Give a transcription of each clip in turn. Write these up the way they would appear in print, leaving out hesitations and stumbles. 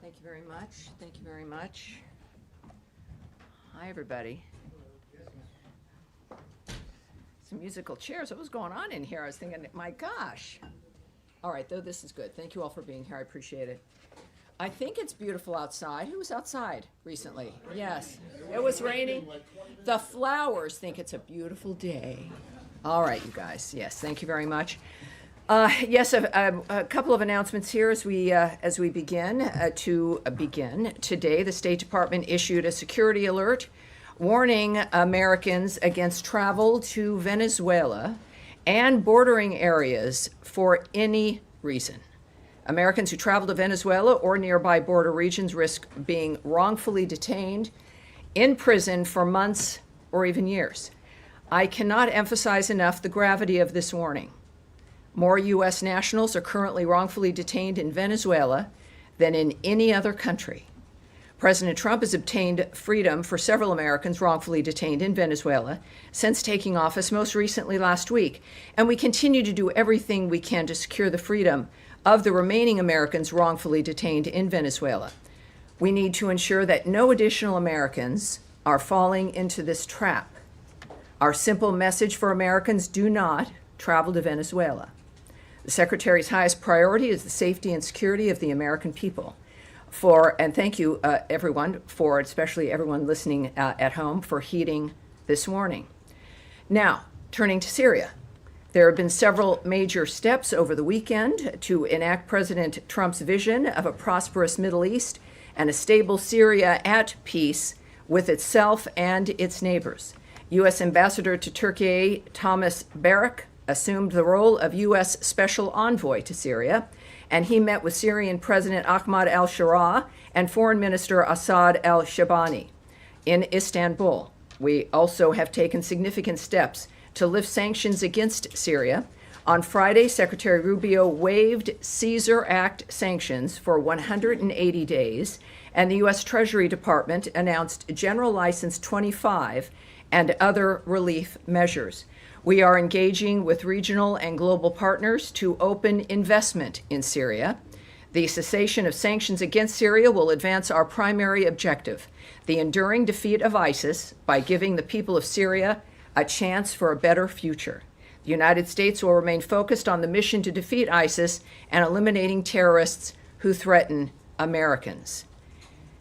Thank you very much. Thank you very much. Hi, everybody. Some musical chairs. What was going on in here? I was thinking, my gosh. All right, though, this is good. Thank you all for being here. I appreciate it. I think it's beautiful outside. Who was outside recently? Yes, it was raining. The flowers think it's a beautiful day. All right, you guys. Yes, thank you very much. Yes, a couple of announcements here as we begin. Today, the State Department issued a security alert warning Americans against travel to Venezuela and bordering areas for any reason. Americans who travel to Venezuela or nearby border regions risk being wrongfully detained in prison for months or even years. I cannot emphasize enough the gravity of this warning. More U.S. nationals are currently wrongfully detained in Venezuela than in any other country. President Trump has obtained freedom for several Americans wrongfully detained in Venezuela since taking office, most recently last week, and we continue to do everything we can to secure the freedom of the remaining Americans wrongfully detained in Venezuela. We need to ensure that no additional Americans are falling into this trap. Our simple message for Americans: do not travel to Venezuela. The Secretary's highest priority is the safety and security of the American people. And thank you, everyone, especially everyone listening at home, for heeding this warning. Now, turning to Syria. There have been several major steps over the weekend to enact President Trump's vision of a prosperous Middle East and a stable Syria at peace with itself and its neighbors. U.S. Ambassador to Turkey Thomas Barak assumed the role of U.S. Special Envoy to Syria, and he met with Syrian President Ahmad al-Sharaa and Foreign Minister Assad al-Shabani in Istanbul. We also have taken significant steps to lift sanctions against Syria. On Friday, Secretary Rubio waived Caesar Act sanctions for 180 days, and the U.S. Treasury Department announced General License 25 and other relief measures. We are engaging with regional and global partners to open investment in Syria. The cessation of sanctions against Syria will advance our primary objective, the enduring defeat of ISIS, by giving the people of Syria a chance for a better future. The United States will remain focused on the mission to defeat ISIS and eliminating terrorists who threaten Americans.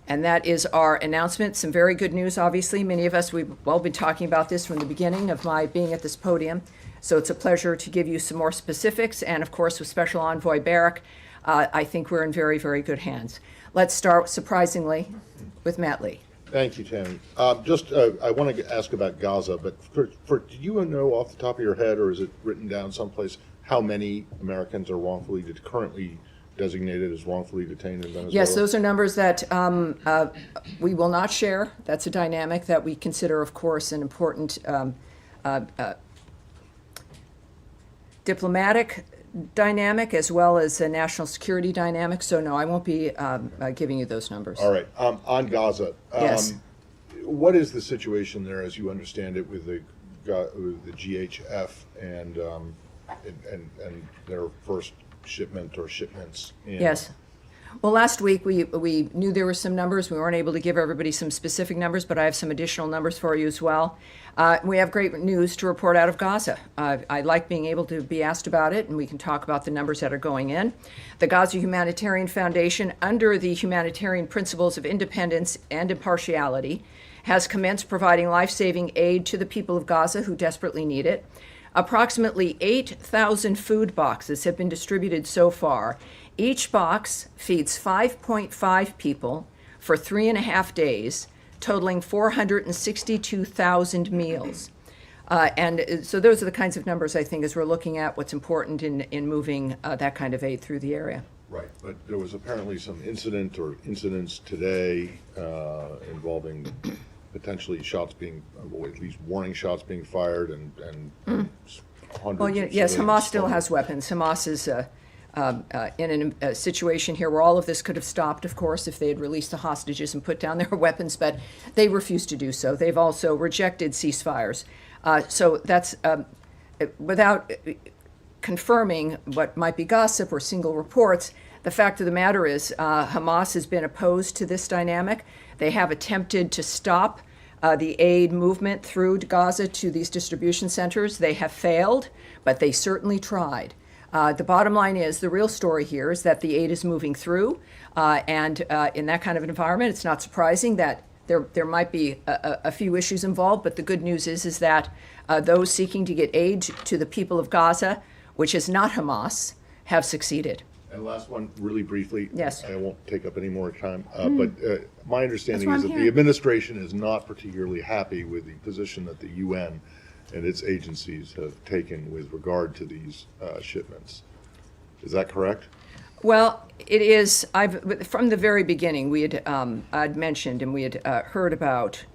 And that is our announcement. Some very good news, obviously. Many of us, we've been talking about this from the beginning of my being at this podium. So it's a pleasure to give you some more specifics. And of course, with Special Envoy Barak, I think we're in very, very good hands. Let's start, surprisingly, with Matt Lee. Thank you, Tammy. I want to ask about Gaza, but do you know off the top of your head, or is it written down someplace, how many Americans are currently designated as wrongfully detained in Venezuela? Yes, those are numbers that we will not share. That's a dynamic that we consider, of course, an important diplomatic dynamic as well as a national security dynamic. So, no, I won't be giving you those numbers. All right. On Gaza, yes. What is the situation there, as you understand it, with the GHF and their first shipment or shipments? Yes. Well, last week we knew there were some numbers. We weren't able to give everybody some specific numbers, but I have some additional numbers for you as well. We have great news to report out of Gaza. I like being able to be asked about it, and we can talk about the numbers that are going in. The Gaza Humanitarian Foundation, under the humanitarian principles of independence and impartiality, has commenced providing life-saving aid to the people of Gaza who desperately need it. Approximately 8,000 food boxes have been distributed so far. Each box feeds 5.5 people for 3.5 days, totaling 462,000 meals. And so those are the kinds of numbers, I think, as we're looking at what's important in moving that kind of aid through the area. Right, but there was apparently some incidents today involving potentially at least warning shots being fired and hundreds. Well, yes, Hamas still has weapons. Hamas is in a situation here where all of this could have stopped, of course, if they had released the hostages and put down their weapons, but they refused to do so. They've also rejected ceasefires. So that's without confirming what might be gossip or single reports. the fact of the matter is Hamas has been opposed to this dynamic. They have attempted to stop the aid movement through Gaza to these distribution centers. They have failed, but they certainly tried. The bottom line is, the real story here is that the aid is moving through, and in that kind of an environment, it's not surprising that there might be a few issues involved, but the good news is that those seeking to get aid to the people of Gaza, which is not Hamas, have succeeded. And last one, really briefly. Yes. I won't take up any more time, but my understanding That's is why I'm that the here. administration is not particularly happy with the position that the UN and its agencies have taken with regard to these shipments. Is that correct? Well, it is. From the very beginning, I'd mentioned and we had heard about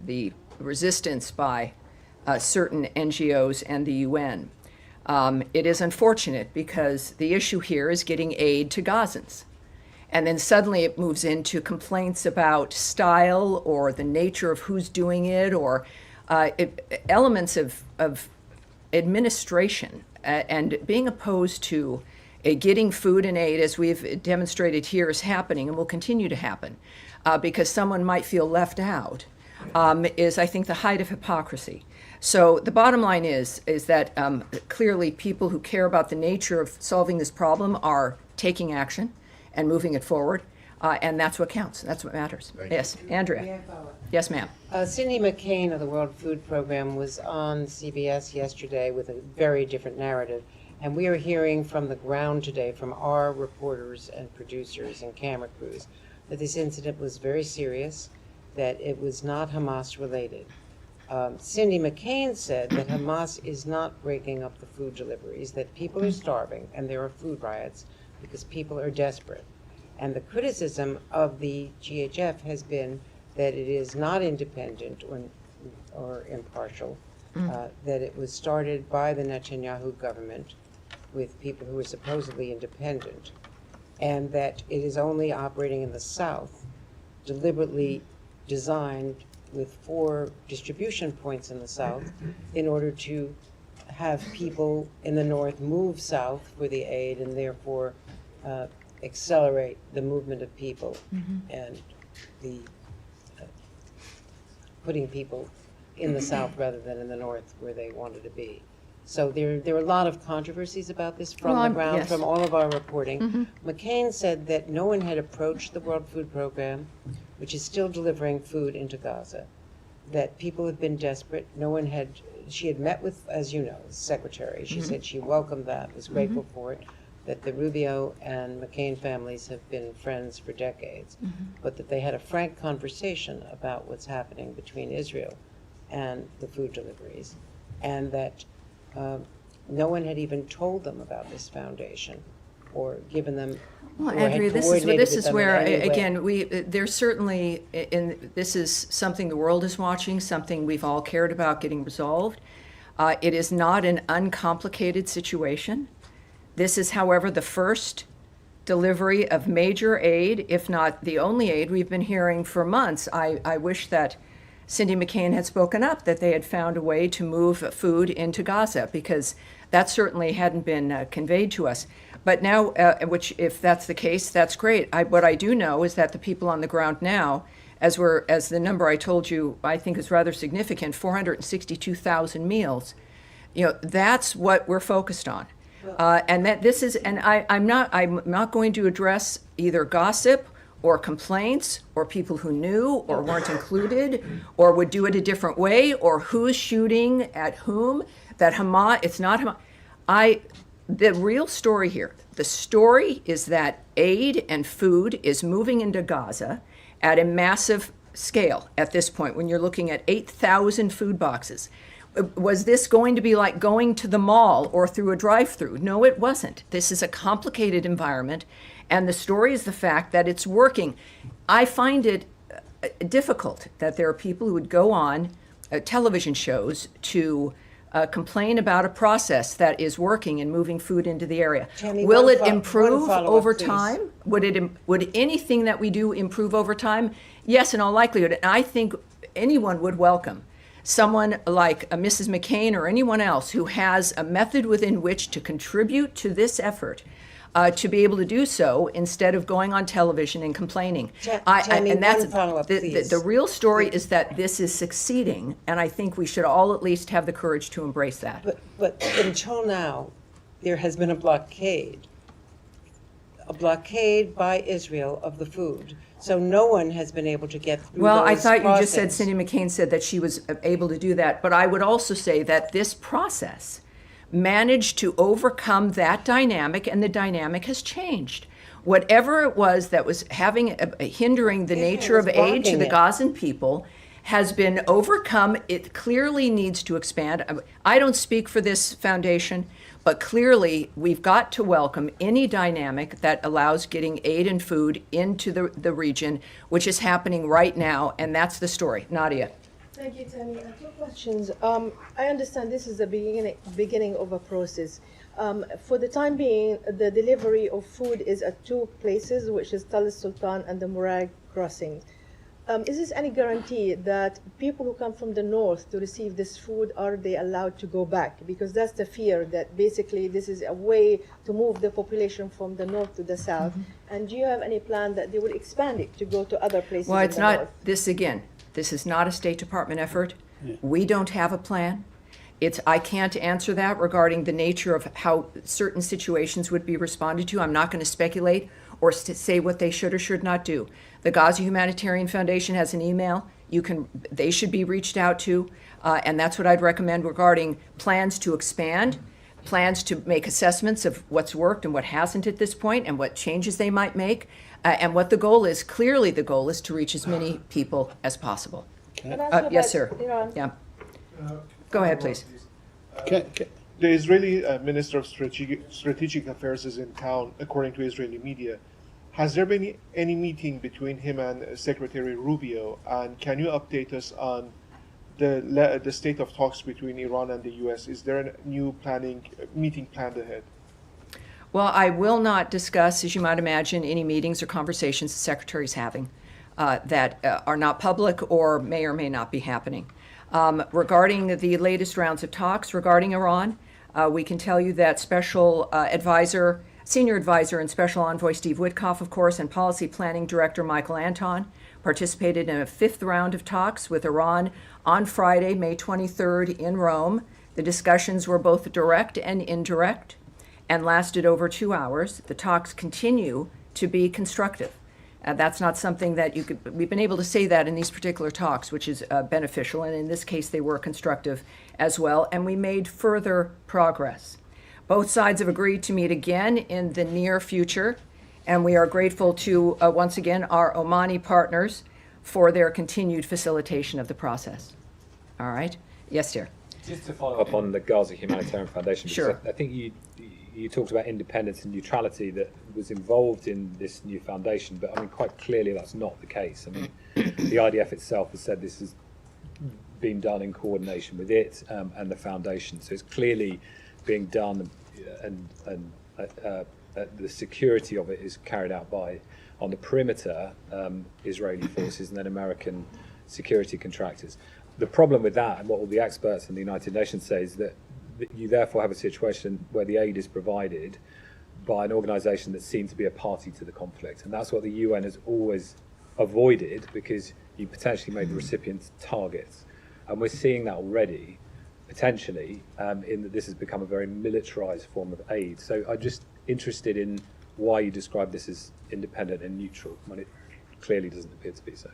the resistance by certain NGOs and the UN. It is unfortunate because the issue here is getting aid to Gazans. And then suddenly it moves into complaints about style or the nature of who's doing it, or elements of administration and being opposed to getting food and aid, as we've demonstrated here, is happening and will continue to happen because someone might feel left out, is, I think, the height of hypocrisy. So the bottom line is that clearly people who care about the nature of solving this problem are taking action and moving it forward, and that's what counts. That's what matters. Yes, Andrea. Yes, ma'am. Cindy McCain of the World Food Program was on CBS yesterday with a very different narrative. And we are hearing from the ground today from our reporters and producers and camera crews that this incident was very serious, that it was not Hamas related. Cindy McCain said that Hamas is not breaking up the food deliveries, that people are starving and there are food riots because people are desperate. And the criticism of the GHF has been that it is not independent or impartial, that it was started by the Netanyahu government with people who are supposedly independent, and that it is only operating in the South, deliberately designed with 4 distribution points in the South in order to have people in the North move south for the aid and therefore accelerate the movement of people and the putting people in the South rather than in the North where they wanted to be. So there are a lot of controversies about this from the ground, yes. from all of our reporting. McCain said that no one had approached the World Food Program, which is still delivering food into Gaza, that people have been desperate. No one had, she had met with, as you know, the secretary. She said she welcomed that, was grateful for it, that the Rubio and McCain families have been friends for decades, but that they had a frank conversation about what's happening between Israel and the food deliveries, and that no one had even told them about this foundation or given them. Well, or had Andrea, this coordinated is with them in where any way. again there's certainly this is something the world is watching, something we've all cared about getting resolved. It is not an uncomplicated situation. This is, however, the first delivery of major aid, if not the only aid we've been hearing for months. I wish that Cindy McCain had spoken up, that they had found a way to move food into Gaza, because that certainly hadn't been conveyed to us. But now, which if that's the case, that's great. What I do know is that the people on the ground now, as the number I told you, I think is rather significant, 462,000 meals. You know, that's what we're focused on. And that this is, and I'm not going to address either gossip or complaints or people who knew or weren't included or would do it a different way or who's shooting at whom. That Hamas, it's not Hamas. The real story here, the story is that aid and food is moving into Gaza at a massive scale at this point when you're looking at 8,000 food boxes. Was this going to be like going to the mall or through a drive-through? No, it wasn't. This is a complicated environment, and the story is the fact that it's working. I find it difficult that there are people who would go on television shows to complain about a process that is working and moving food into the area. Tammy, Will one it improve follow-up, over please. time? Would anything that we do improve over time? Yes, in all likelihood. And I think anyone would welcome someone like Mrs. McCain or anyone else who has a method within which to contribute to this effort to be able to do so instead of going on television and complaining. Tammy, And that's one follow-up, please. the real story is that this is succeeding, and I think we should all at least have the courage to embrace that. But until now, there has been a blockade by Israel of the food. So no one has been able to get through Well, I those thought you just said crossings. Cindy McCain said that she was able to do that, but I would also say that this process managed to overcome that dynamic, and the dynamic has changed. Whatever it was that was hindering the nature of aid to blocking the it. Gazan people has been overcome. It clearly needs to expand. I don't speak for this foundation, but clearly we've got to welcome any dynamic that allows getting aid and food into the region, which is happening right now, and that's the story. Nadia. Thank you, Tammy. Two questions. I understand this is the beginning of a process. For the time being, the delivery of food is at two places, which is Tal Sultan and the Murag crossing. Is this any guarantee that people who come from the north to receive this food, are they allowed to go back? Because that's the fear, that basically this is a way to move the population from the north to the south. And do you have any plan that they will expand it to go to other places Well, in it's the not, north? this is not a State Department effort. We don't have a plan. I can't answer that regarding the nature of how certain situations would be responded to. I'm not going to speculate or say what they should or should not do. The Gaza Humanitarian Foundation has an email. They should be reached out to, and that's what I'd recommend regarding plans to expand, plans to make assessments of what's worked and what hasn't at this point, and what changes they might make, and what the goal is. Clearly, the goal is to reach as many people as possible. Can I ask you Yes, about sir. Iran? Yeah. Go ahead, please. The Israeli Minister of Strategic Affairs is in town, according to Israeli media. Has there been any meeting between him and Secretary Rubio? And can you update us on the state of talks between Iran and the U.S.? Is there a new meeting planned ahead? Well, I will not discuss, as you might imagine, any meetings or conversations the Secretary's having that are not public or may not be happening. Regarding the latest rounds of talks regarding Iran, we can tell you that Senior Advisor and Special Envoy Steve Witkoff, of course, and Policy Planning Director Michael Anton participated in a fifth round of talks with Iran on Friday, May 23rd in Rome. The discussions were both direct and indirect and lasted over 2 hours. The talks continue to be constructive. That's not something that we've been able to say that in these particular talks, which is beneficial, and in this case they were constructive as well, and we made further progress. Both sides have agreed to meet again in the near future, and we are grateful to, once again, our Omani partners for their continued facilitation of the process. All right? Yes, dear. Just to follow up on the Gaza Humanitarian Foundation, because Sure. I think you talked about independence and neutrality that was involved in this new foundation, but I mean, quite clearly that's not the case. I mean, the IDF itself has said this has been done in coordination with it and the foundation, so it's clearly being done, and the security of it is carried out by, on the perimeter, Israeli forces and then American security contractors. The problem with that, and what all the experts in the United Nations say, is that you therefore have a situation where the aid is provided by an organisation that seems to be a party to the conflict, and that's what the UN has always avoided, because you potentially made the recipients targets, and we're seeing that already, potentially, in that this has become a very militarised form of aid. So I'm just interested in why you describe this as independent and neutral when it clearly doesn't appear to be so.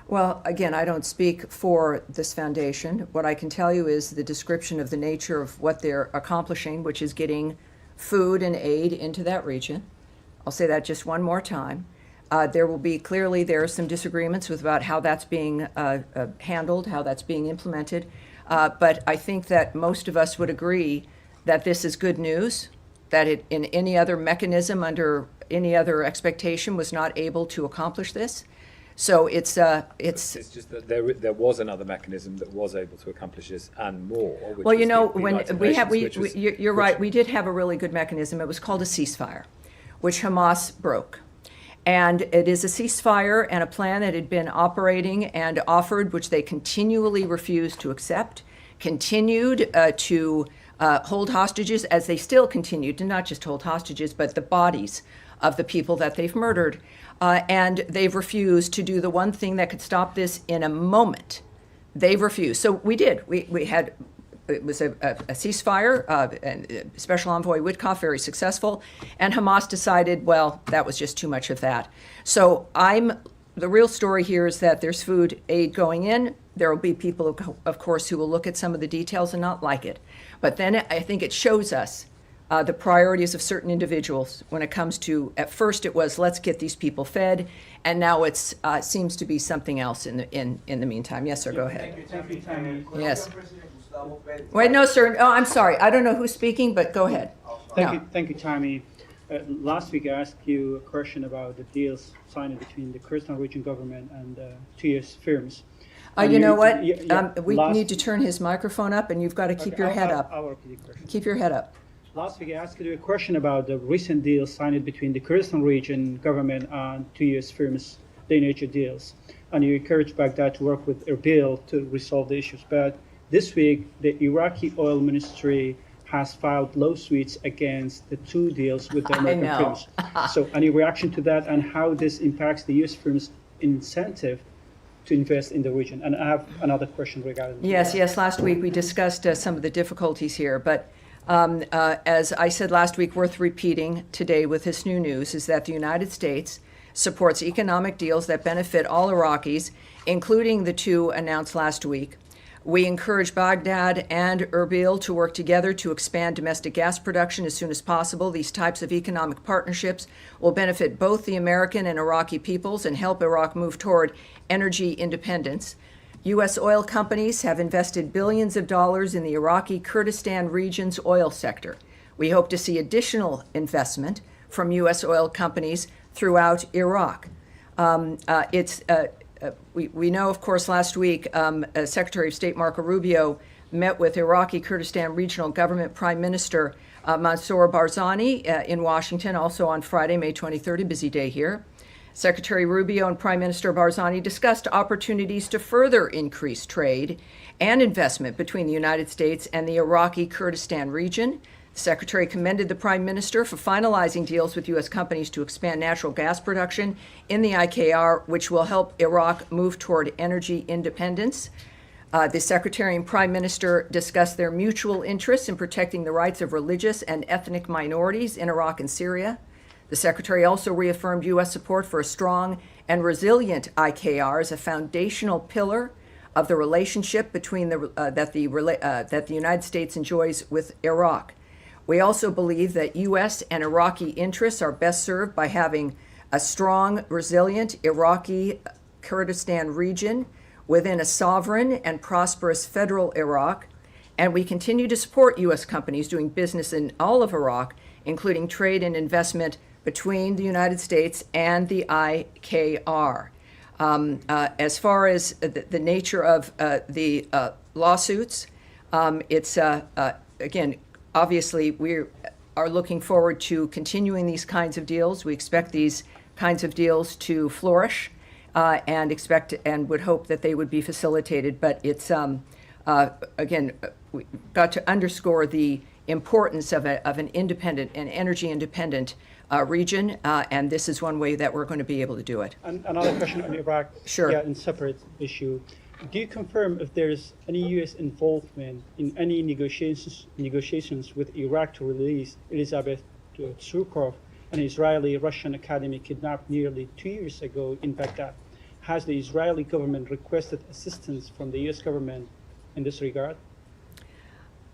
Well, again, I don't speak for this foundation. What I can tell you is the description of the nature of what they're accomplishing, which is getting food and aid into that region. I'll say that just one more time. There are some disagreements about how that's being handled, how that's being implemented. But I think that most of us would agree that this is good news, that it, in any other mechanism, under any other expectation, was not able to accomplish this. So it's just that there was another mechanism that was able to accomplish this and more. Which well, you was know, the when United we Nations, have, you're right, we did have a really good mechanism. It was called a ceasefire, which Hamas broke. And it is a ceasefire and a plan that had been operating and offered, which they continually refused to accept, continued to hold hostages, as they still continue to not just hold hostages, but the bodies of the people that they've murdered. And they've refused to do the one thing that could stop this in a moment. They've refused. So we did. We had, it was a ceasefire, and Special Envoy Witkoff, very successful. And Hamas decided, well, that was just too much of that. So the real story here is that there's food aid going in. There will be people, of course, who will look at some of the details and not like it. But then I think it shows us the priorities of certain individuals when it comes to, at first it was, let's get these people fed, and now it's seems to be something else in the meantime. Yes, sir, go ahead. Thank you, Tammy. Yes. Wait, no, sir. Oh, I'm sorry. I don't know who's speaking, but go ahead. Thank you, Tammy. Last week I asked you a question about the deals signed between the Kurdistan region government and two U.S. firms. You know what? We last- need to turn his microphone up, and you've got to keep your head up. I'll repeat the question. Keep your head up. Last week I asked you a question about the recent deals signed between the Kurdistan region government and two U.S. firms, the nature deals. And you encouraged Baghdad to work with Erbil to resolve the issues. But this week, the Iraqi oil ministry has filed lawsuits against the two deals with the American firms. So any reaction to that and how this impacts the U.S. firms' incentive to invest in the region? And I have another question regarding Yes. Last week we discussed some of the difficulties here, but as I said last week, worth repeating today with this new news, is that the United States supports economic deals that benefit all Iraqis, including the two announced last week. We encourage Baghdad and Erbil to work together to expand domestic gas production as soon as possible. These types of economic partnerships will benefit both the American and Iraqi peoples and help Iraq move toward energy independence. U.S. oil companies have invested billions of dollars in the Iraqi Kurdistan region's oil sector. We hope to see additional investment from U.S. oil companies throughout Iraq. We know, of course, last week, Secretary of State Marco Rubio met with Iraqi Kurdistan Regional Government Prime Minister Mansour Barzani in Washington, also on Friday, May 23rd, a busy day here. Secretary Rubio and Prime Minister Barzani discussed opportunities to further increase trade and investment between the United States and the Iraqi Kurdistan region. The Secretary commended the Prime Minister for finalizing deals with U.S. companies to expand natural gas production in the IKR, which will help Iraq move toward energy independence. The Secretary and Prime Minister discussed their mutual interests in protecting the rights of religious and ethnic minorities in Iraq and Syria. The Secretary also reaffirmed U.S. support for a strong and resilient IKR as a foundational pillar of the relationship between that the United States enjoys with Iraq. We also believe that U.S. and Iraqi interests are best served by having a strong, resilient Iraqi Kurdistan region within a sovereign and prosperous federal Iraq, and we continue to support U.S. companies doing business in all of Iraq, including trade and investment between the United States and the IKR. As far as the nature of the lawsuits, it's, again, obviously we are looking forward to continuing these kinds of deals. We expect these kinds of deals to flourish and expect and would hope that they would be facilitated. But it's, again, we've got to underscore the importance of an independent and energy independent region, and this is one way that we're going to be able to do it. And another question on Iraq. Sure. Yeah, in separate issue. Do you confirm if there's any U.S. involvement in any negotiations with Iraq to release Elizabeth Tsurkov, an Israeli-Russian academic kidnapped nearly 2 years ago in Baghdad? Has the Israeli government requested assistance from the U.S. government in this regard?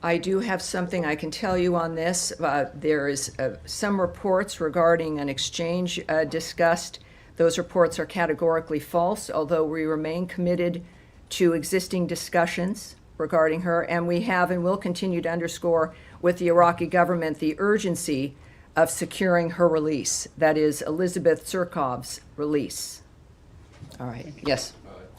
I do have something I can tell you on this. There is some reports regarding an exchange discussed. Those reports are categorically false, although we remain committed to existing discussions regarding her, and we have and will continue to underscore with the Iraqi government the urgency of securing her release, that is, Elizabeth Tsurkov's release. All right, yes.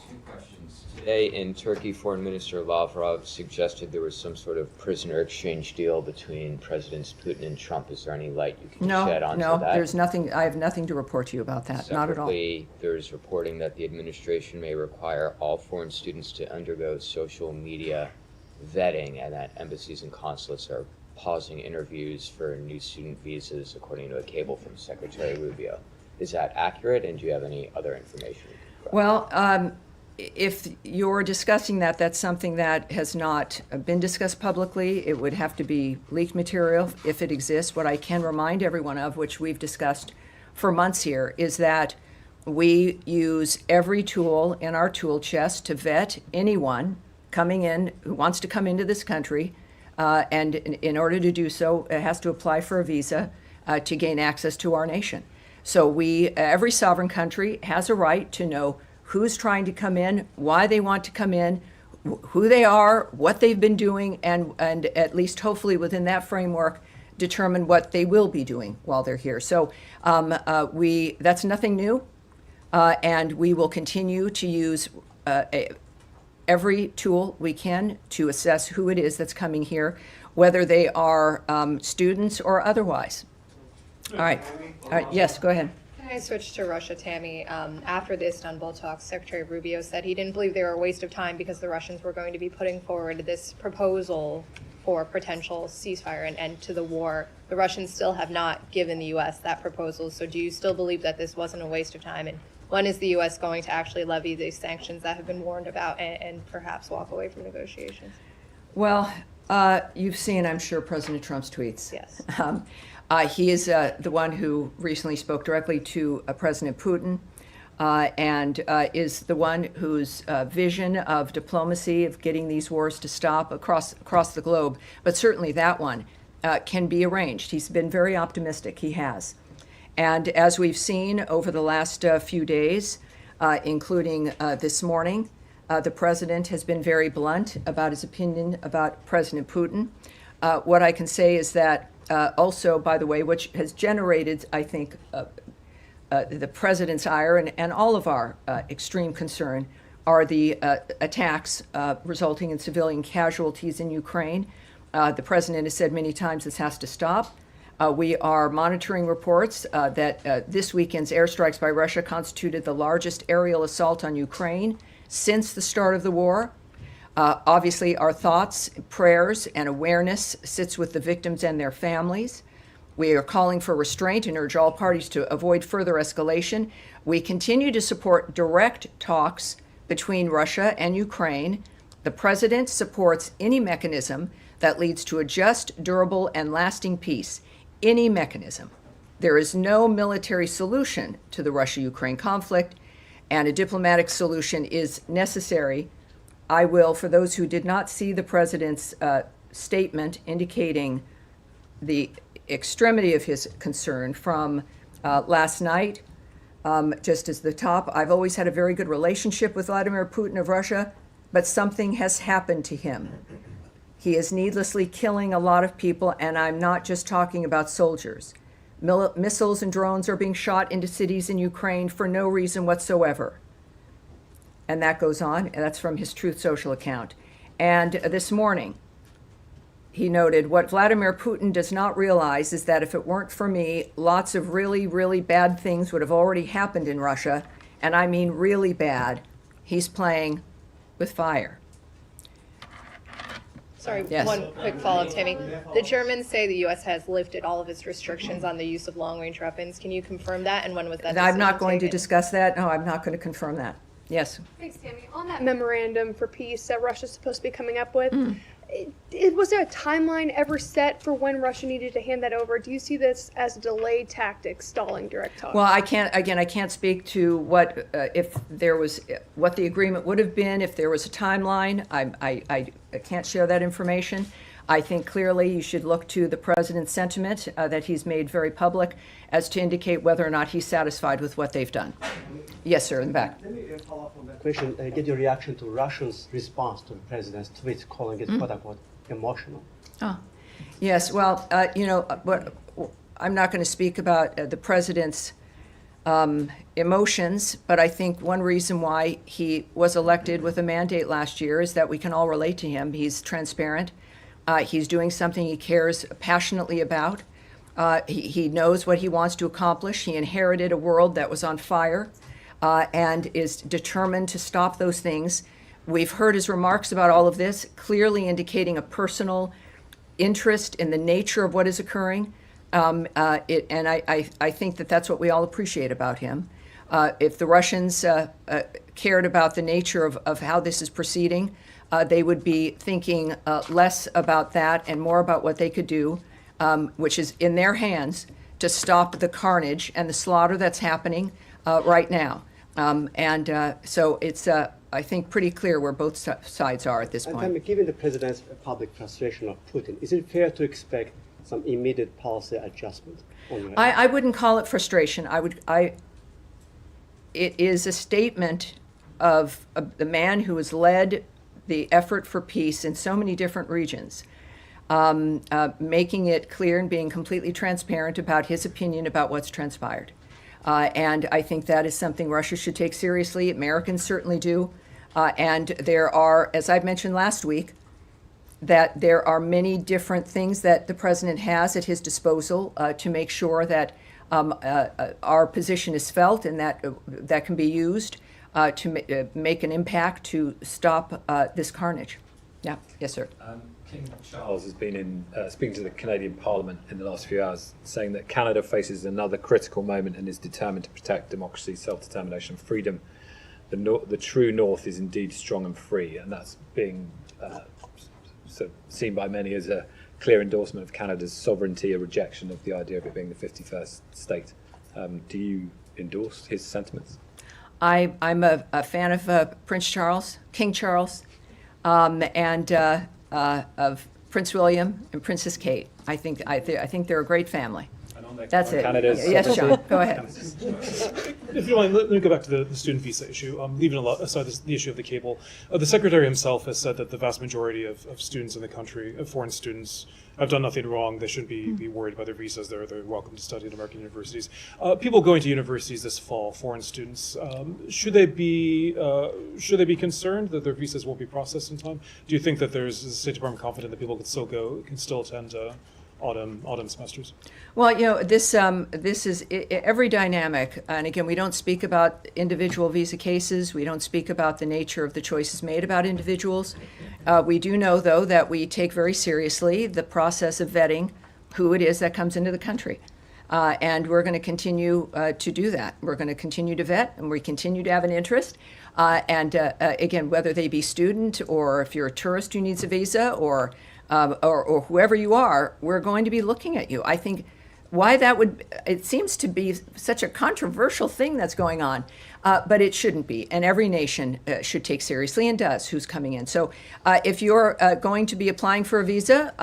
Two questions. Today in Turkey, Foreign Minister Lavrov suggested there was some sort of prisoner exchange deal between Presidents Putin and Trump. Is there any light you can shed onto that? No, there's nothing. I have nothing to report to you about that. Not at all. Separately, there's reporting that the administration may require all foreign students to undergo social media vetting and that embassies and consulates are pausing interviews for new student visas, according to a cable from Secretary Rubio. Is that accurate, and do you have any other information? Well, if you're discussing that, that's something that has not been discussed publicly. It would have to be leaked material if it exists. What I can remind everyone of, which we've discussed for months here, is that we use every tool in our tool chest to vet anyone coming in who wants to come into this country. And in order to do so, it has to apply for a visa to gain access to our nation. So every sovereign country has a right to know who's trying to come in, why they want to come in, who they are, what they've been doing, and at least hopefully within that framework, determine what they will be doing while they're here. So that's nothing new, and we will continue to use every tool we can to assess who it is that's coming here, whether they are students or otherwise. All right. Yes, go ahead. Can I switch to Russia, Tammy? After the Istanbul talks, Secretary Rubio said he didn't believe they were a waste of time because the Russians were going to be putting forward this proposal for potential ceasefire and end to the war. The Russians still have not given the U.S. that proposal. So do you still believe that this wasn't a waste of time? And when is the U.S. going to actually levy these sanctions that have been warned about and perhaps walk away from negotiations? Well, you've seen, I'm sure, President Trump's tweets. Yes. He is the one who recently spoke directly to President Putin and is the one whose vision of diplomacy, of getting these wars to stop across the globe, but certainly that one can be arranged. He's been very optimistic, he has. And as we've seen over the last few days, including this morning, the president has been very blunt about his opinion about President Putin. What I can say is that also, by the way, which has generated, I think, the president's ire and all of our extreme concern are the attacks resulting in civilian casualties in Ukraine. The president has said many times this has to stop. We are monitoring reports that this weekend's airstrikes by Russia constituted the largest aerial assault on Ukraine since the start of the war. Obviously, our thoughts, prayers, and awareness sits with the victims and their families. We are calling for restraint and urge all parties to avoid further escalation. We continue to support direct talks between Russia and Ukraine. The president supports any mechanism that leads to a just, durable, and lasting peace. Any mechanism. There is no military solution to the Russia-Ukraine conflict, and a diplomatic solution is necessary. I will, for those who did not see the president's statement indicating the extremity of his concern from last night, just as the top, I've always had a very good relationship with Vladimir Putin of Russia, but something has happened to him. He is needlessly killing a lot of people, and I'm not just talking about soldiers. Missiles and drones are being shot into cities in Ukraine for no reason whatsoever. And that goes on, and that's from his Truth Social account. And this morning, he noted, what Vladimir Putin does not realize is that if it weren't for me, lots of really, really bad things would have already happened in Russia, and I mean really bad. He's playing with fire. Sorry, Yes. one quick follow-up, Tammy. The Germans say the U.S. has lifted all of its restrictions on the use of long-range weapons. Can you confirm that, and when was that I'm not decision going to taken? discuss that. No, I'm not going to confirm that. Yes. Thanks, Tammy. On that memorandum for peace that Russia's supposed to be coming up with, was there a timeline ever set for when Russia needed to hand that over? Do you see this as a delayed tactic, stalling direct talks? Well, I can't speak to what if there was what the agreement would have been if there was a timeline. I can't share that information. I think clearly you should look to the president's sentiment that he's made very public as to indicate whether or not he's satisfied with what they've done. Yes, sir, in the back. Let me follow up on that question. Get your reaction to Russia's response to the president's tweet, calling it "quote unquote" emotional. Oh, yes. Well, but I'm not going to speak about the president's emotions, but I think one reason why he was elected with a mandate last year is that we can all relate to him. He's transparent. He's doing something he cares passionately about. He knows what he wants to accomplish. He inherited a world that was on fire and is determined to stop those things We've heard his remarks about all of this, clearly indicating a personal interest in the nature of what is occurring. And I think that that's what we all appreciate about him. If the Russians cared about the nature of how this is proceeding, they would be thinking less about that and more about what they could do, which is in their hands, to stop the carnage and the slaughter that's happening right now. So it's, I think, pretty clear where both sides are at this point. And given the president's public frustration of Putin, is it fair to expect some immediate policy adjustment? I wouldn't call it frustration. It is a statement of the man who has led the effort for peace in so many different regions, making it clear and being completely transparent about his opinion about what's transpired. And I think that is something Russia should take seriously. Americans certainly do. And there are, as I've mentioned last week, that there are many different things that the president has at his disposal to make sure that our position is felt and that can be used to make an impact to stop this carnage. Yeah, yes, sir. King Charles has been speaking to the Canadian Parliament in the last few hours, saying that Canada faces another critical moment and is determined to protect democracy, self-determination, freedom. The true North is indeed strong and free, and that's being seen by many as a clear endorsement of Canada's sovereignty, a rejection of the idea of it being the 51st state. Do you endorse his sentiments? I'm a fan of Prince Charles, King Charles, and of Prince William and Princess Kate. I think they're a great family. That's it. Yes, John, go ahead. If you don't mind, let me go back to the student visa issue. Leaving aside the issue of the cable, the secretary himself has said that the vast majority of students in the country, foreign students, have done nothing wrong. They shouldn't be worried about their visas. They're welcome to study at American universities. People going to universities this fall, foreign students, should they be concerned that their visas won't be processed in time? Do you think that is the State Department confident that people can still attend autumn semesters? Well, this is every dynamic, and again, we don't speak about individual visa cases. We don't speak about the nature of the choices made about individuals. We do know, though, that we take very seriously the process of vetting who it is that comes into the country, and we're going to continue to do that. We're going to continue to vet, and we continue to have an interest. Again, whether they be student or if you're a tourist who needs a visa or whoever you are, we're going to be looking at you. I think why it seems to be such a controversial thing that's going on, but it shouldn't be. And every nation should take seriously and does who's coming in. So if you're going to be applying for a visa,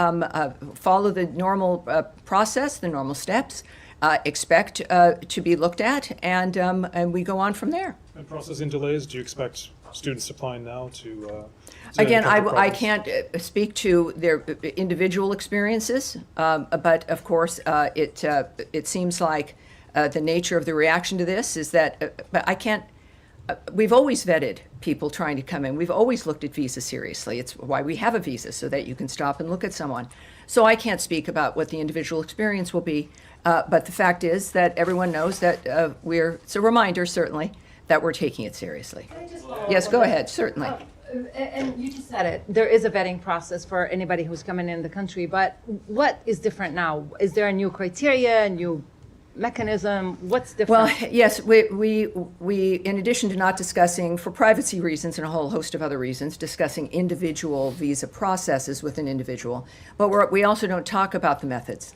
follow the normal process, the normal steps, expect to be looked at, and we go on from there. And processing delays, do you expect students applying now to Again, I can't speak to their individual experiences, but of course, it seems like the nature of the reaction to this is that, but I can't, we've always vetted people trying to come in. We've always looked at visas seriously. It's why we have a visa, so that you can stop and look at someone. So I can't speak about what the individual experience will be, but the fact is that everyone knows that it's a reminder, certainly, that we're taking it seriously. Yes, go ahead, certainly. And you just said it. There is a vetting process for anybody who's coming in the country, but what is different now? Is there a new criteria, a new mechanism? What's different? Well, yes, we in addition to not discussing, for privacy reasons and a whole host of other reasons, discussing individual visa processes with an individual, but we also don't talk about the methods.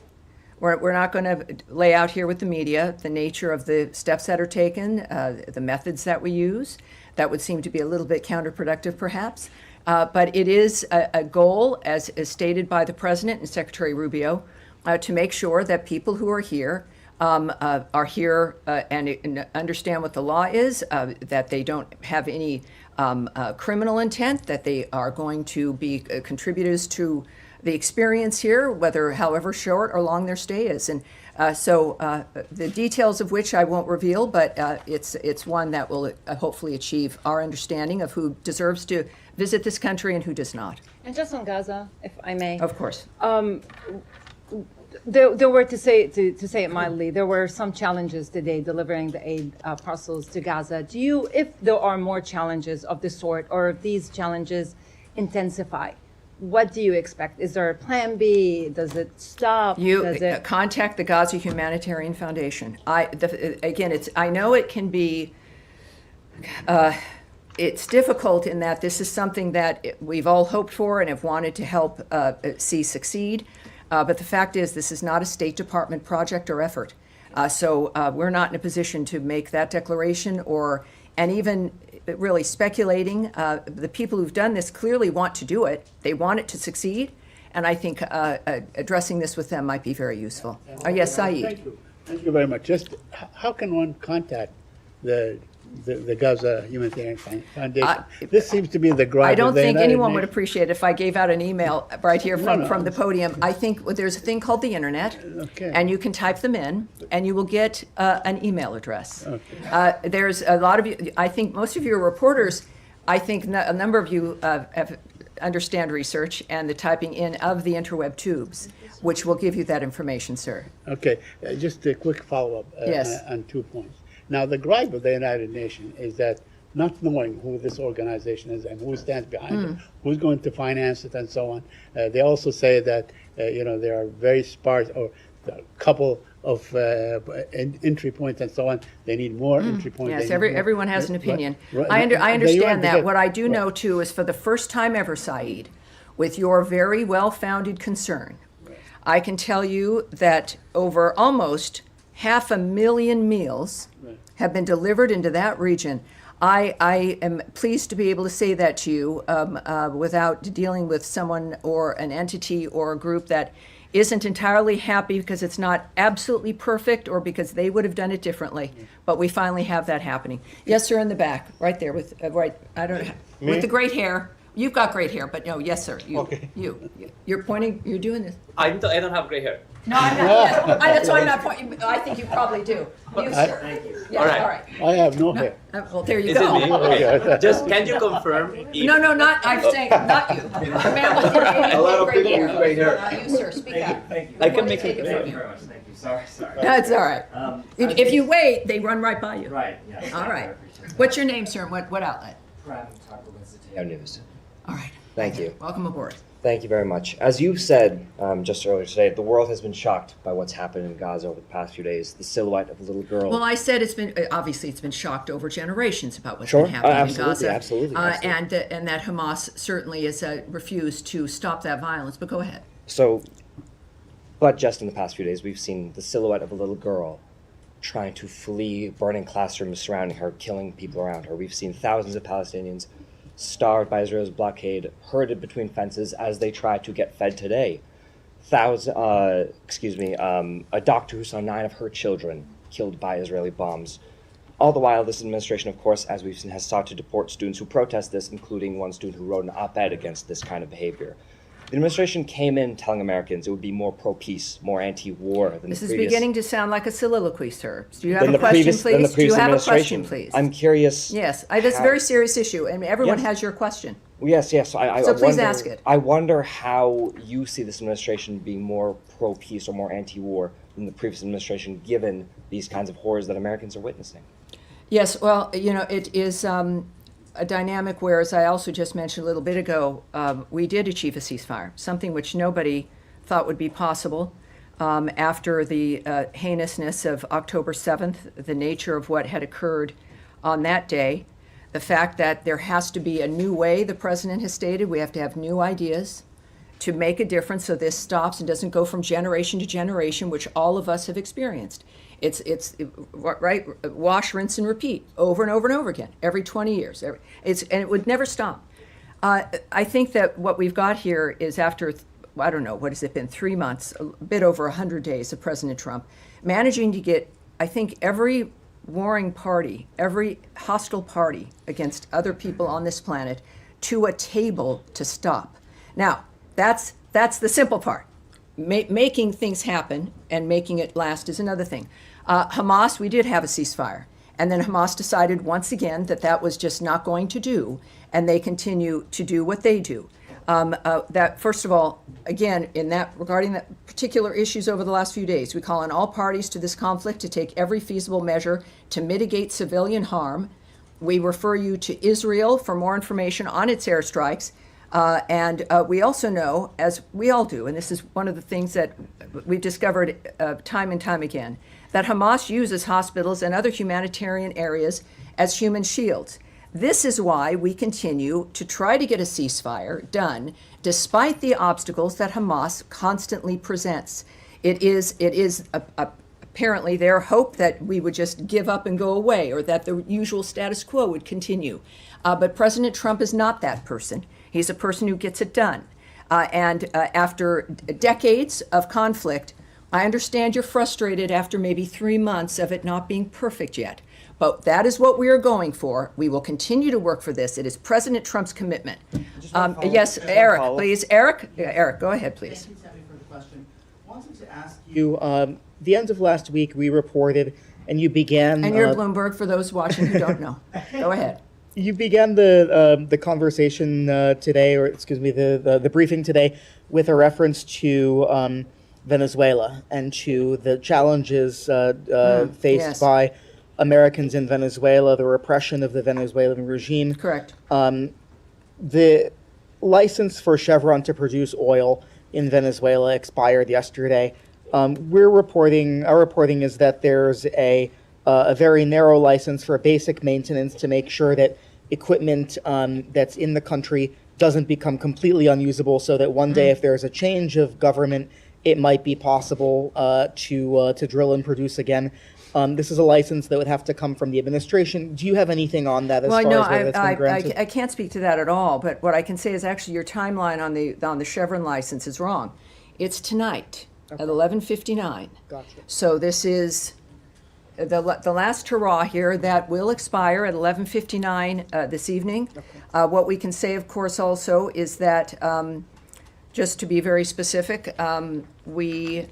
We're not going to lay out here with the media the nature of the steps that are taken, the methods that we use. That would seem to be a little bit counterproductive, perhaps. But it is a goal, as stated by the President and Secretary Rubio, to make sure that people who are here and understand what the law is, that they don't have any criminal intent, that they are going to be contributors to the experience here, however short or long their stay is. And so the details of which I won't reveal, but it's one that will hopefully achieve our understanding of who deserves to visit this country and who does not. And just on Gaza, if I may. Of course. There were, to say it mildly, there were some challenges today delivering the aid parcels to Gaza. Do you, if there are more challenges of this sort, or if these challenges intensify, what do you expect? Is there a plan B? Does it stop? You Does it... contact the Gaza Humanitarian Foundation. I know it can be, it's difficult in that this is something that we've all hoped for and have wanted to help see succeed. But the fact is, this is not a State Department project or effort. So we're not in a position to make that declaration and even really speculating. The people who've done this clearly want to do it. They want it to succeed. And I think addressing this with them might be very useful. Yes, Saeed. Thank you. Thank you very much. Just how can one contact the Gaza Humanitarian Foundation? This seems to be the gripe. I don't of the think United anyone would Nations. appreciate it if I gave out an email right here from the No. podium. I think there's a thing called the internet, Okay. and you can type them in, and you will get an email address. Okay. There's a lot of you, I think most of your reporters, I think a number of you understand research and the typing in of the interweb tubes, which will give you that information, sir. Okay, just a quick follow-up Yes. on 2 points. Now, the gripe of the United Nations is that not knowing who this organization is and who stands behind it, who's going to finance it, and so on. They also say that there are very sparse or a couple of entry points and so on. They need more entry points. Yes, They need more- everyone has an opinion. Right. I The understand UN that. did- What I do right. know, too, is for the first time ever, Saeed, with your very well-founded concern, I can tell you that over almost 500,000 meals have been delivered into that region. I am pleased to be able to say that to you without dealing with someone or an entity or a group that isn't entirely happy because it's not absolutely perfect or because they would have done it differently. But we finally have that happening. Yes, sir, in the back, right there with with the great hair. You've got great hair, but no, yes, sir. You're pointing. You're doing this. I don't have gray hair. No, I'm not. That's why I'm not pointing. I think you probably do. You, sir. Thank you. Yeah, All right. all right. I have no hair. Well, there you Is go. it me? Okay. Just can you confirm? If, No, not. I'm saying not you. The man with the A lot of gray people hair. with gray hair. You, sir. Speak up. I can make Take it. it from you. Thank you. Sorry. That's all right. If you wait, they run right by you. Right. Yes. All right. What's your name, sir? And what outlet? News. All right. Thank you. Welcome aboard. Thank you very much. As you said just earlier today, the world has been shocked by what's happened in Gaza over the past few days. The silhouette of a little girl. Well, I said it's been obviously it's been shocked over generations about what's Sure. been happening Absolutely, in Gaza. absolutely. And that Hamas certainly has refused to stop that violence. But go ahead. But just in the past few days, we've seen the silhouette of a little girl trying to flee burning classrooms surrounding her, killing people around her. We've seen thousands of Palestinians starved by Israel's blockade, herded between fences as they try to get fed today. A doctor who saw 9 of her children killed by Israeli bombs. All the while, this administration, of course, as we've seen, has sought to deport students who protest this, including one student who wrote an op-ed against this kind of behavior. The administration came in telling Americans it would be more pro-peace, more anti-war than This the is previous... beginning to sound like a soliloquy, sir. Do you have than a the question, previous- than the please? Do you previous have a question, administration. please? I'm curious. Yes, that's a how- very serious issue, and everyone Yes. has your question. Yes. So please ask it. I wonder how you see this administration being more pro-peace or more anti-war than the previous administration, given these kinds of horrors that Americans are witnessing. Yes, well, it is a dynamic where, as I also just mentioned a little bit ago, we did achieve a ceasefire, something which nobody thought would be possible after the heinousness of October 7th, the nature of what had occurred on that day, the fact that there has to be a new way, the president has stated, we have to have new ideas to make a difference so this stops and doesn't go from generation to generation, which all of us have experienced. It's right, wash, rinse, and repeat over and over and over again, every 20 years. And it would never stop. I think that what we've got here is after, I don't know, what has it been, 3 months, a bit over 100 days of President Trump, managing to get, I think, every warring party, every hostile party against other people on this planet to a table to stop. Now, that's the simple part. Making things happen and making it last is another thing. Hamas, we did have a ceasefire. And then Hamas decided once again that was just not going to do, and they continue to do what they do. that first of all, again, regarding the particular issues over the last few days, we call on all parties to this conflict to take every feasible measure to mitigate civilian harm. We refer you to Israel for more information on its airstrikes. And we also know, as we all do, and this is one of the things that we've discovered time and time again, that Hamas uses hospitals and other humanitarian areas as human shields. This is why we continue to try to get a ceasefire done, despite the obstacles that Hamas constantly presents. It is apparently their hope that we would just give up and go away, or that the usual status quo would continue. But President Trump is not that person. He's a person who gets it done. After decades of conflict, I understand you're frustrated after maybe 3 months of it not being perfect yet. But that is what we are going for. We will continue to work for this. It is President Trump's commitment. Yes, Eric, please. Eric, go ahead, please. Thank you, Tammy, for the question. Wanted to ask you, the end of last week we reported, and you began... And you're Bloomberg, for those watching who don't know. Go ahead. You began the conversation today, or excuse me, the briefing today, with a reference to Venezuela and to the challenges faced by Americans in Venezuela, the repression of the Venezuelan regime. Correct. The license for Chevron to produce oil in Venezuela expired yesterday. Our reporting is that there's a very narrow license for basic maintenance to make sure that equipment that's in the country doesn't become completely unusable, so that one day if there's a change of government, it might be possible to drill and produce again. This is a license that would have to come from the administration. Do you have anything on that as far as whether that's been granted? I can't speak to that at all, but what I can say is actually your timeline on the Chevron license is wrong. It's tonight at 11:59. Gotcha. So this is the last hurrah here. That will expire at 11:59 this evening. Okay. What we can say, of course, also is that, just to be very specific, we,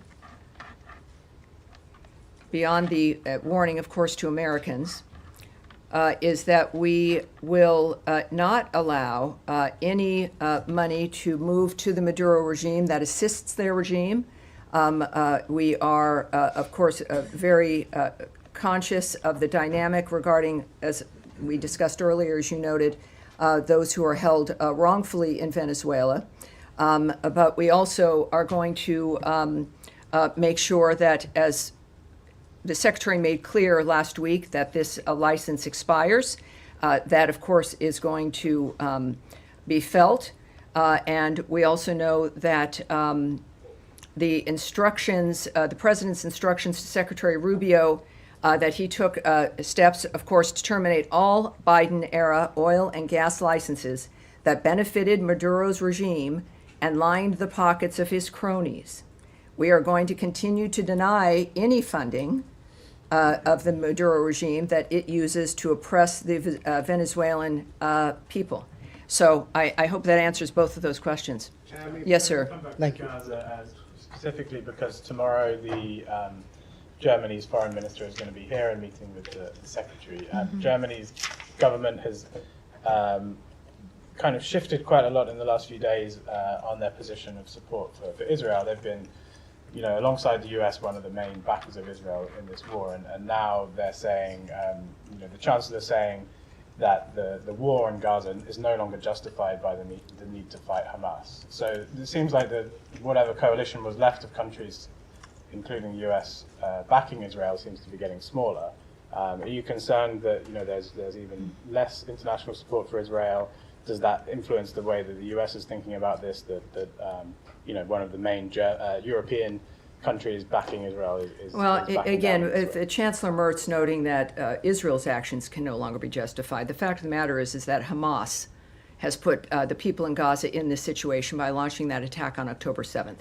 beyond the warning, of course, to Americans, is that we will not allow any money to move to the Maduro regime that assists their regime. We are, of course, very conscious of the dynamic regarding, as we discussed earlier, as you noted, those who are held wrongfully in Venezuela. But we also are going to make sure that, as the Secretary made clear last week, that this license expires. That, of course, is going to be felt. And we also know that the instructions, the President's instructions to Secretary Rubio, that he took steps, of course, to terminate all Biden-era oil and gas licenses that benefited Maduro's regime and lined the pockets of his cronies. We are going to continue to deny any funding of the Maduro regime that it uses to oppress the Venezuelan people. So I hope that answers both of those questions. Yes, sir. Thank you. Specifically because tomorrow the Germany's foreign minister is going to be here and meeting with the secretary. Germany's government has kind of shifted quite a lot in the last few days on their position of support for Israel. They've been, alongside the US, one of the main backers of Israel in this war, and now they're saying, the chancellor is saying that the war in Gaza is no longer justified by the need to fight Hamas. So it seems like whatever coalition was left of countries, including the US, backing Israel seems to be getting smaller. Are you concerned that there's even less international support for Israel? Does that influence the way that the US is thinking about this? That one of the main European countries backing Israel is backing again, down Chancellor Merz noting that Israel's actions can no longer be justified. The fact of the matter is that Hamas has put the people in Gaza in this situation by launching that attack on October 7th,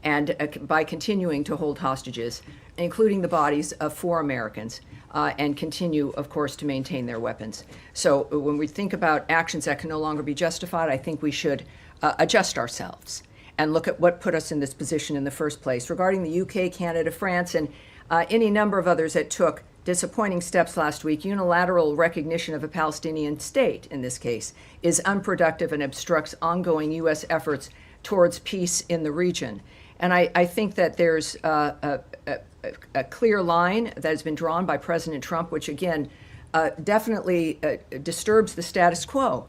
and by continuing to hold hostages, including the bodies of 4 Americans, and continue, of course, to maintain their weapons. So when we think about actions that can no longer be justified, I think we should adjust ourselves and look at what put us in this position in the first place. Regarding the UK, Canada, France, and any number of others that took disappointing steps last week, unilateral recognition of a Palestinian state, in this case, is unproductive and obstructs ongoing U.S. efforts towards peace in the region. And I think that there's a clear line that has been drawn by President Trump, which again definitely disturbs the status quo,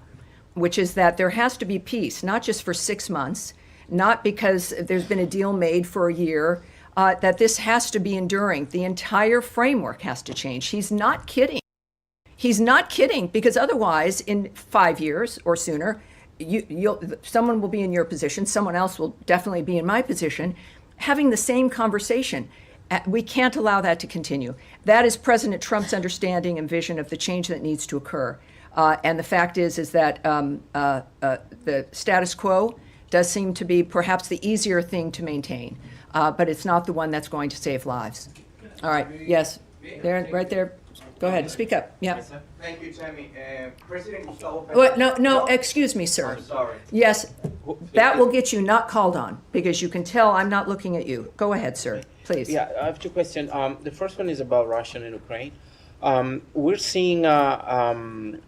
which is that there has to be peace, not just for 6 months, not because there's been a deal made for a year, that this has to be enduring. The entire framework has to change. He's not kidding. He's not kidding, because otherwise, in 5 years or sooner, someone will be in your position, someone else will definitely be in my position, having the same conversation. We can't allow that to continue. That is President Trump's understanding and vision of the change that needs to occur. And the fact is that the status quo does seem to be perhaps the easier thing to maintain, but it's not the one that's going to save lives. All right, yes, there, right there. Go ahead, speak up. Yeah. Thank you, Tammy. President Gustavo Petro. What? No, excuse me, sir. I'm sorry. Yes, that will get you not called on, because you can tell I'm not looking at you. Go ahead, sir, please. Yeah, I have two questions. The first one is about Russia and Ukraine. We're seeing the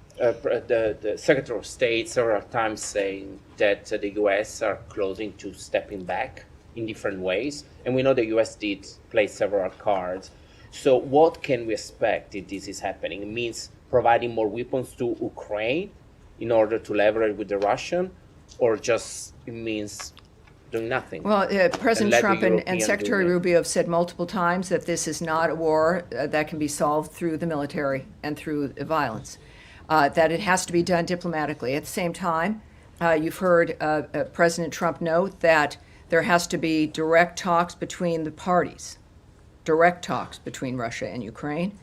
Secretary of State several times saying that the U.S. are closing to stepping back in different ways, and we know the U.S. did play several cards. So what can we expect if this is happening? It means providing more weapons to Ukraine in order to leverage with the Russian, or just it means doing nothing? Well, President Trump and Secretary Rubio have said multiple times that this is not a war that can be solved through the military and through violence, that it has to be done diplomatically. At the same time, you've heard President Trump note that there has to be direct talks between the parties. Direct talks between Russia and Ukraine.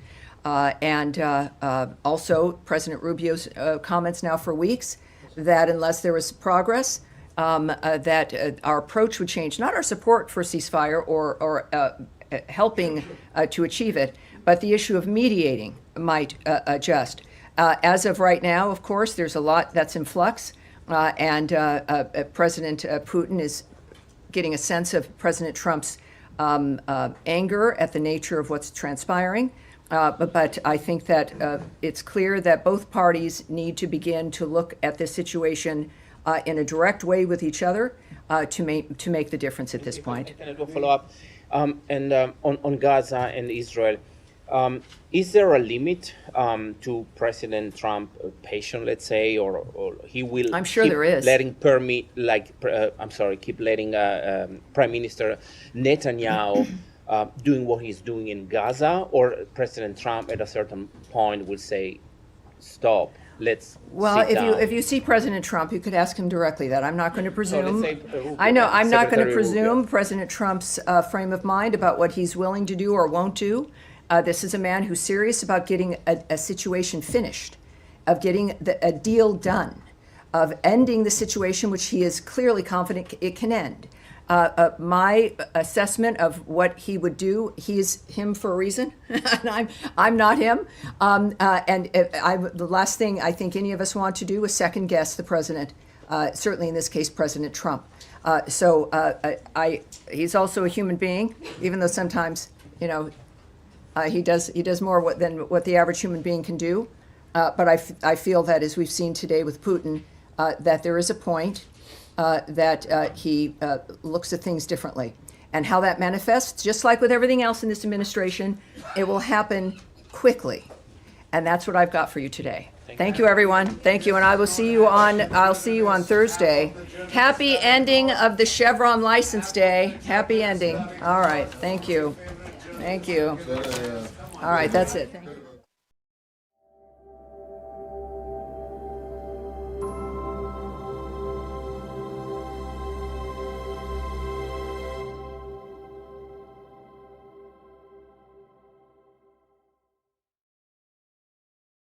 And also President Rubio's comments now for weeks that unless there was progress, that our approach would change, not our support for ceasefire or helping to achieve it, but the issue of mediating might adjust. As of right now, of course, there's a lot that's in flux, and President Putin is getting a sense of President Trump's anger at the nature of what's transpiring. But I think that it's clear that both parties need to begin to look at this situation in a direct way with each other to make the difference at this point. Can I do a follow-up? On Gaza and Israel, is there a limit to President Trump patience, let's say, or he will? I'm sure there is. Keep letting Prime Minister Netanyahu doing what he's doing in Gaza, or President Trump at a certain point will say, "Stop, let's." Well, sit down. if you see President Trump, you could ask him directly that. I'm not going to presume. let's say, I know I'm not going to Secretary presume Rubio. President Trump's frame of mind about what he's willing to do or won't do. This is a man who's serious about getting a situation finished, of getting a deal done, of ending the situation which he is clearly confident it can end. My assessment of what he would do, he is him for a reason, and I'm not him. The last thing I think any of us want to do is second guess the president, certainly in this case, President Trump. He's also a human being, even though sometimes, he does more than what the average human being can do. But I feel that, as we've seen today with Putin, that there is a point that he looks at things differently. And how that manifests, just like with everything else in this administration, it will happen quickly. And that's what I've got for you today. Thank you, everyone. Thank you, and I'll see you on Thursday. Happy ending of the Chevron license day. Happy ending. All right. Thank you. Thank you. All right. That's it. Thank you.